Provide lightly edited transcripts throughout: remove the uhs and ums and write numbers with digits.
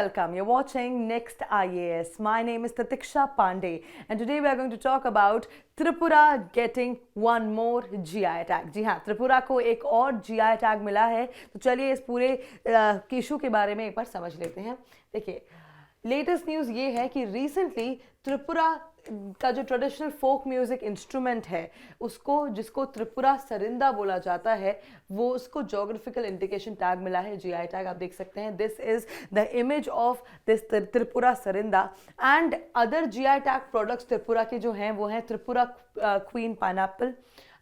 welcome. You're watching Next IAS. My name is Tatiksha Pandey, and today we are going to talk about Tripura getting one more GI tag. जी हाँ, त्रिपुरा को एक और GI tag मिला है. तो चलिए इस पूरे इशू के बारे में एक बार समझ लेते हैं. देखिए, लेटेस्ट न्यूज़ ये है कि रिसेंटली त्रिपुरा का जो ट्रेडिशनल फोक म्यूजिक इंस्ट्रूमेंट है उसको, जिसको त्रिपुरा सरिंदा बोला जाता है, वो उसको जोग्राफिकल इंडिकेशन टैग मिला है, जीआई टैग. आप देख सकते हैं, this is the image of this Tripura sarinda. And other GI tag products Tripura के जो हैं वो हैं त्रिपुरा क्वीन पाइनएप्पल,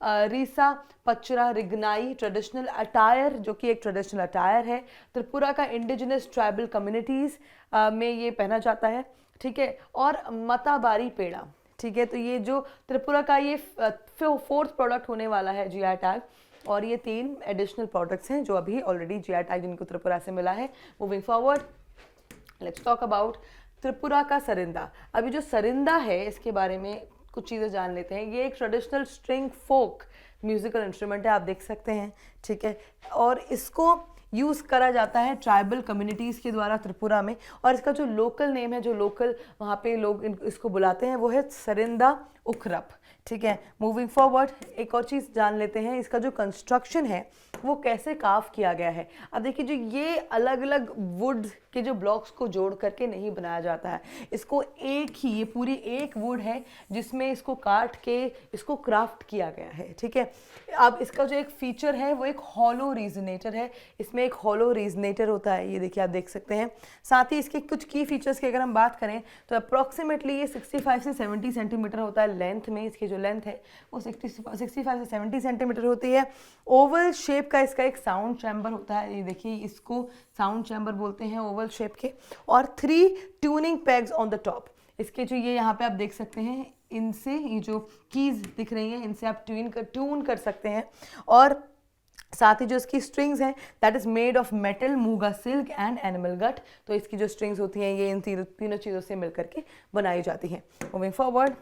रीसा पचरा रिग्नाई ट्रेडिशनल अटायर, जो कि एक ट्रेडिशनल अटायर है. त्रिपुरा का इंडिजिनस ट्राइबल कम्युनिटीज़ में ये पहना जाता है, ठीक है. और मताबारी पेड़ा, ठीक है. तो ये जो त्रिपुरा का ये फोर्थ प्रोडक्ट होने वाला है जीआई टैग, और ये 3 एडिशनल प्रोडक्ट्स हैं जो अभी ऑलरेडी जीआई टैग जिनको त्रिपुरा से मिला है. Moving forward, let's talk about Tripura का सरिंदा. अभी जो सरिंदा है इसके बारे में कुछ चीज़ें जान लेते हैं. ये एक ट्रेडिशनल स्ट्रिंग फोक म्यूजिकल इंस्ट्रूमेंट है, आप देख सकते हैं, ठीक है. और इसको यूज़ करा जाता है ट्राइबल कम्युनिटीज़ के द्वारा त्रिपुरा में. और इसका जो लोकल नेम है, जो लोकल वहाँ पे लोग इसको बुलाते हैं, वो है सरिंदा उखरप, ठीक है. मूविंग फॉरवर्ड, एक और चीज़ जान लेते हैं, इसका जो कंस्ट्रक्शन है वो कैसे काफ किया गया है. अब देखिए, जो ये अलग अलग वुड के जो ब्लॉक्स को जोड़ करके नहीं बनाया जाता है, इसको एक ही, ये पूरी एक वुड है जिसमें इसको काट के इसको क्राफ्ट किया गया है, ठीक है. अब इसका जो एक फीचर है वो एक हॉलो रीजनेटर है. इसमें एक हॉलो रीजनेटर होता है, ये देखिए, आप देख सकते हैं. साथ ही इसके कुछ की फीचर्स की अगर हम बात करें तो अप्रॉक्सीमेटली ये 65 से 70 सेंटीमीटर होता है लेंथ में. इसकी जो लेंथ है वो 65 से 70 सेंटीमीटर होती है. ओवल शेप का इसका एक साउंड चैम्बर होता है, ये देखिए, इसको साउंड चैम्बर बोलते हैं ओवल शेप के. और 3 tuning pegs on the top. इसके जो ये यहाँ पे आप देख सकते हैं, इनसे ये जो कीज दिख रही हैं, इनसे आप ट्यून कर सकते हैं. और साथ ही जो इसकी स्ट्रिंग्स हैं, that is made of metal, मूंगा सिल्क एंड एनिमल गट. तो इसकी जो स्ट्रिंग्स होती हैं ये इन तीनों चीज़ों से मिलकर के बनाई जाती हैं. Moving forward,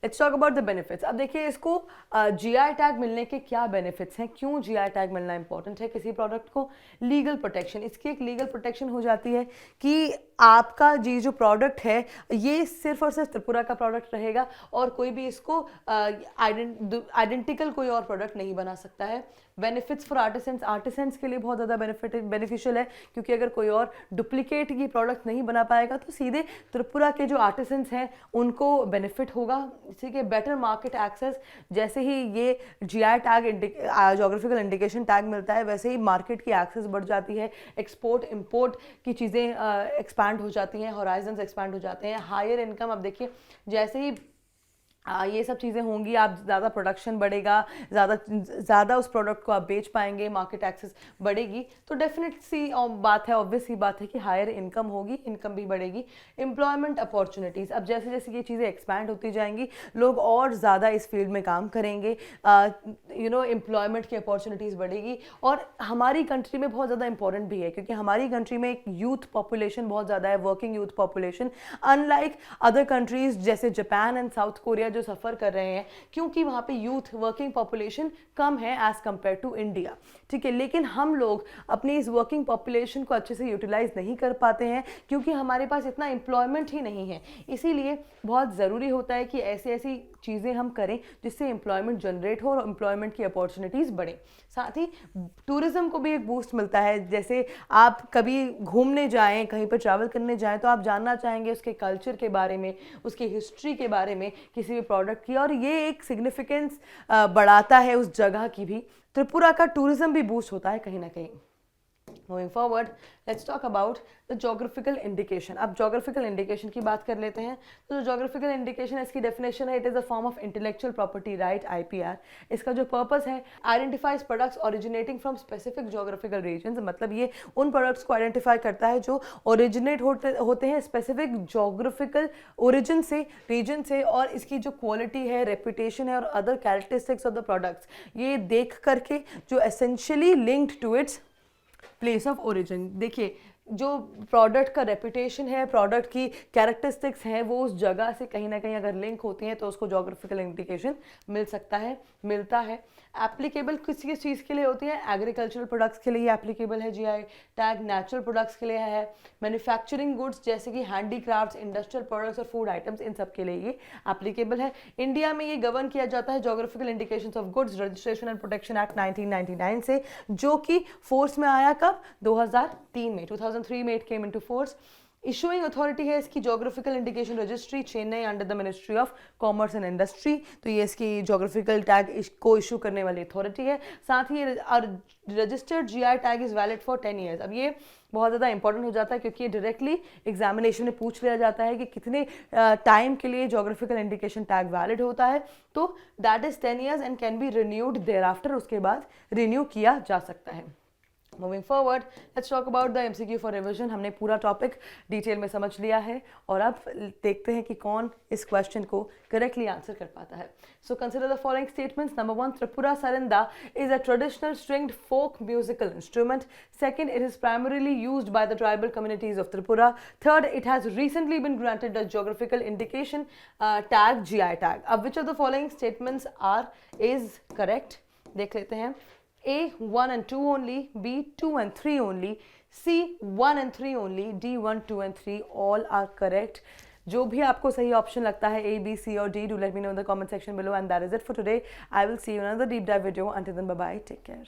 let's talk about the benefits. अब देखिए, इसको जीआई टैग मिलने के क्या बेनिफिट्स हैं, क्यों जीआई टैग मिलना इंपॉर्टेंट है किसी प्रोडक्ट को. लीगल प्रोटेक्शन, इसकी एक लीगल प्रोटेक्शन हो जाती है कि आपका जी जो प्रोडक्ट है ये सिर्फ और सिर्फ त्रिपुरा का प्रोडक्ट रहेगा और कोई भी इसको आइडेंटिकल कोई और प्रोडक्ट नहीं बना सकता है. बेनिफिट्स फॉर आर्टिसंस, आर्टिसंस के लिए बहुत ज़्यादा बेनिफिशियल है, क्योंकि अगर कोई और डुप्लीकेट ये प्रोडक्ट नहीं बना पाएगा तो सीधे त्रिपुरा के जो आर्टिसंस हैं उनको बेनिफिट होगा. इसी के बेटर मार्केट एक्सेस, जैसे ही ये GI tag geographical indication tag मिलता है वैसे ही मार्केट की एक्सेस बढ़ जाती है. एक्सपोर्ट इम्पोर्ट की चीज़ें एक्सपैंड हो जाती हैं, हॉराइजन्स एक्सपैंड हो जाते हैं. हायर इनकम, अब देखिए, जैसे ही ये सब चीज़ें होंगी, आप ज़्यादा प्रोडक्शन बढ़ेगा, ज़्यादा उस प्रोडक्ट को आप बेच पाएंगे, मार्केट एक्सेस बढ़ेगी, तो डेफिनेट सी बात है, ऑब्वियस सी बात है कि हायर इनकम होगी, इनकम भी बढ़ेगी. एम्प्लॉयमेंट अपॉर्चुनिटीज़, अब जैसे जैसे ये चीज़ें एक्सपैंड होती जाएंगी, लोग और ज़्यादा इस फील्ड में काम करेंगे, एम्प्लॉयमेंट की अपॉर्चुनिटीज़ बढ़ेगी. और हमारी कंट्री में बहुत ज़्यादा इंपॉर्टेंट भी है, क्योंकि हमारी कंट्री में एक यूथ पॉपुलेशन बहुत ज़्यादा है, working youth population, unlike other countries जैसे जापान एंड साउथ कोरिया जो सफ़र कर रहे हैं, क्योंकि वहाँ पे यूथ वर्किंग पॉपुलेशन कम है एज़ कम्पेयर टू इंडिया, ठीक है. लेकिन हम लोग अपनी इस वर्किंग पॉपुलेशन को अच्छे से यूटिलाइज नहीं कर पाते हैं, क्योंकि हमारे पास इतना एम्प्लॉयमेंट ही नहीं है. इसीलिए बहुत ज़रूरी होता है कि ऐसी ऐसी चीज़ें हम करें जिससे एम्प्लॉयमेंट जनरेट हो और एम्प्लॉयमेंट की अपॉर्चुनिटीज़ बढ़े. साथ ही टूरिज़्म को भी एक बूस्ट मिलता है. जैसे आप कभी घूमने जाएं, कहीं पर ट्रैवल करने जाएं, तो आप जानना चाहेंगे उसके कल्चर के बारे में, उसकी हिस्ट्री के बारे में, किसी भी प्रोडक्ट की, और ये एक सिग्निफिकेंस बढ़ाता है उस जगह की भी. त्रिपुरा का टूरिज़्म भी बूस्ट होता है कहीं ना कहीं. Moving forward, let's talk about the geographical indication. अब geographical indication की बात कर लेते हैं. तो जो geographical indication है, इसकी definition है, it is a form of intellectual property right, IPR. इसका जो purpose है, identifies products originating from specific geographical regions. मतलब ये उन products को identify करता है जो originate होते हैं specific geographical origin से, region से, और इसकी जो quality है, reputation है और other characteristics of the products, ये देख करके जो essentially linked to its place of origin. देखिए, जो प्रोडक्ट का रेपुटेशन है, प्रोडक्ट की कैरेक्टरिस्टिक्स हैं, वो उस जगह से कहीं ना कहीं अगर लिंक होती हैं तो उसको जोग्राफिकल इंडिकेशन मिल सकता है, मिलता है। एप्लीकेबल किसी किस चीज़ के लिए होती है? एग्रीकल्चरल प्रोडक्ट्स के लिए एप्लीकेबल है जीआई टैग, नेचुरल प्रोडक्ट्स के लिए है, मैन्युफैक्चरिंग गुड्स जैसे कि हैंडीक्राफ्ट्स, इंडस्ट्रियल प्रोडक्ट्स और फूड आइटम्स, इन सब के लिए ये एप्लीकेबल है। इंडिया में ये गवर्न किया जाता है geographical indications of goods registration and protection act 1999 से, जो कि फोर्स में आया कब? 2003 में, 2003 में it came into force. Issuing authority है इसकी geographical indication registry Chennai under the ministry of commerce and industry, तो ये इसकी जोग्राफिकल टैग को इशू करने वाली अथॉरिटी है। साथ ही registered GI tag is valid for 10 years. अब ये बहुत ज़्यादा इंपॉर्टेंट हो जाता है क्योंकि ये डायरेक्टली एग्जामिनेशन में पूछ लिया जाता है कि कितने टाइम के लिए जोग्राफिकल इंडिकेशन टैग वैलिड होता है, तो that is 10 years and can be renewed thereafter, उसके बाद रिन्यू किया जा सकता है। Moving forward, let's talk about the MCQ for revision. हमने पूरा टॉपिक डिटेल में समझ लिया है और अब देखते हैं कि कौन इस क्वेश्चन को करेक्टली आंसर कर पाता है। So consider the following statements. Number 1, Tripura sarinda is a traditional stringed folk musical instrument. Second, it is primarily used by the tribal communities of Tripura. Third, it has recently been granted the geographical indication tag GI tag. अब which of the following statements is correct? देख लेते हैं। A 1 and 2 only, B 2 and 3 only, C 1 and 3 only, D 1, 2 and 3 all are correct. जो भी आपको सही option लगता है A, B, C और D, do let me know in the comment section below, and that is it for today. I will see you in another deep dive video. Until then, bye bye, take care.